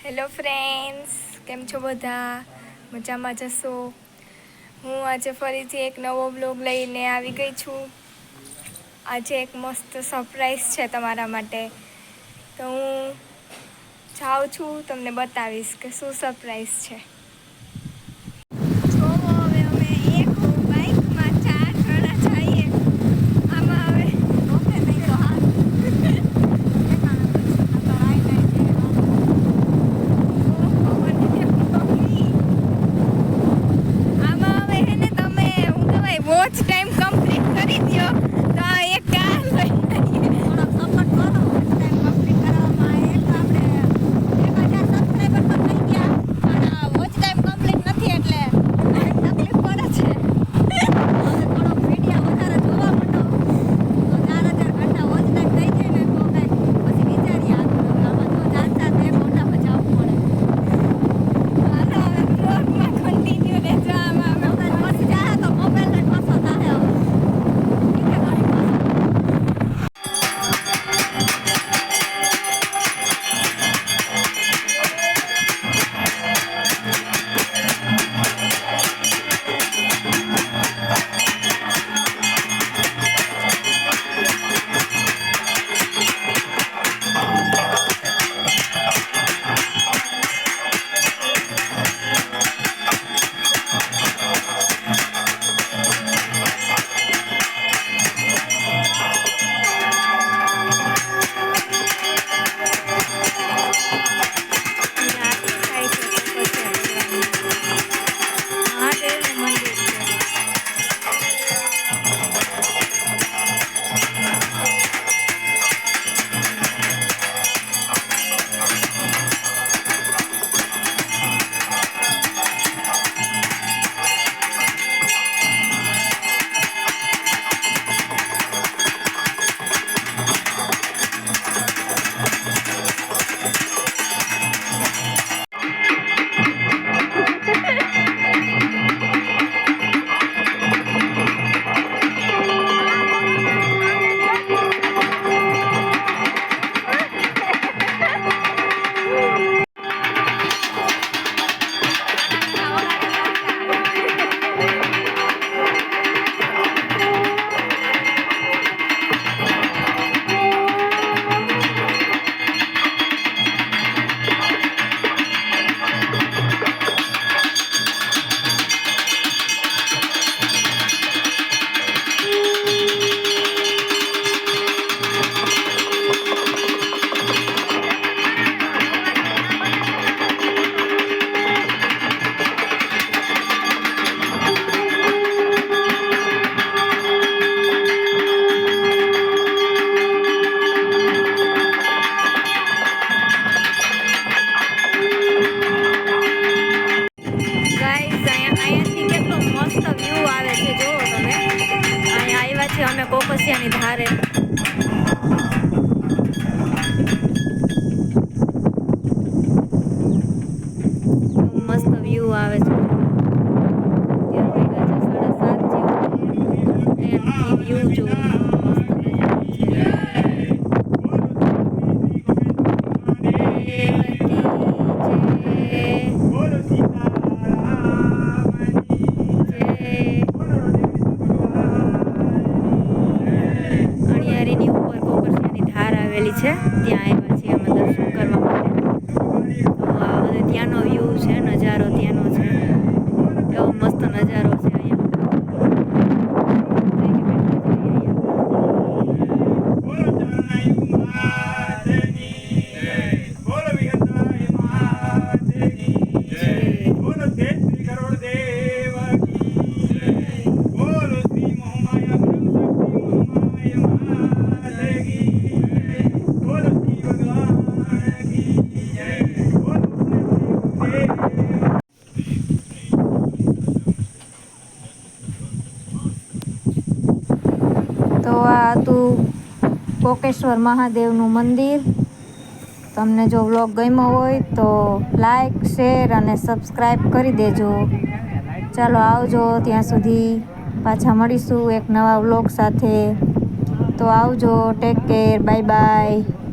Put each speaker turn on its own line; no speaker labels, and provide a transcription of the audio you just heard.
Hello friends, કેમ છો બધા? મજામાં જશો? હું આજે ફરીથી એક નવો બ્લોગ લઈને આવી ગઈ છું. આજે એક મસ્ત સરપ્રાઈઝ છે તમારા માટે. તો હું જાઉં છું, તમને બતાવીશ કે શું સરપ્રાઈઝ છે. વોચ ટાઈમ કમ્પ્લીટ કરી દો તો આ એક કાર લઈ થોડોક સપોર્ટ કરો. વોચ ટાઈમ કમ્પ્લીટ કરવામાં એક આપણે 1000 સબસ્ક્રાઈબર તો થઈ ગયા, પણ વોચ ટાઈમ કમ્પ્લીટ નથી એટલે તકલીફ પડે છે. થોડોક વિડીયો વધારે જોવા માંડો તો 4000 ઘંટા વોચ ટાઈમ થઈ જાય ને તો કઈ પછી વિચારીએ આગળ. આમાં તો 4 ઘંટા બચાવવું પડે. હાલો હવે બ્લોગમાં કન્ટિન્યુ રહેજો. આમાં પછી જાય તો મોબાઈલ ને પાછો થાય હવે. અમે કોકસિયાની ધારે મસ્ત વ્યૂ આવે છે. વ્યૂ જોવું છે. ત્યાં આવ્યા છીએ અમે દર્શન કરવા માટે. તો આ બધો ત્યાંનો વ્યૂ છે, નજારો ત્યાંનો છે. એવો મસ્ત નજારો છે તો આ હતું કોકેશ્વર મહાદેવનું મંદિર. તમને જો વ્લોગ ગમ્યો હોય તો લાઈક, શેર અને સબસ્ક્રાઈબ કરી દેજો. ચાલો આવજો, ત્યાં સુધી પાછા મળીશું એક નવા વ્લોગ સાથે. તો આવજો, ટેક કેર, બાય બાય.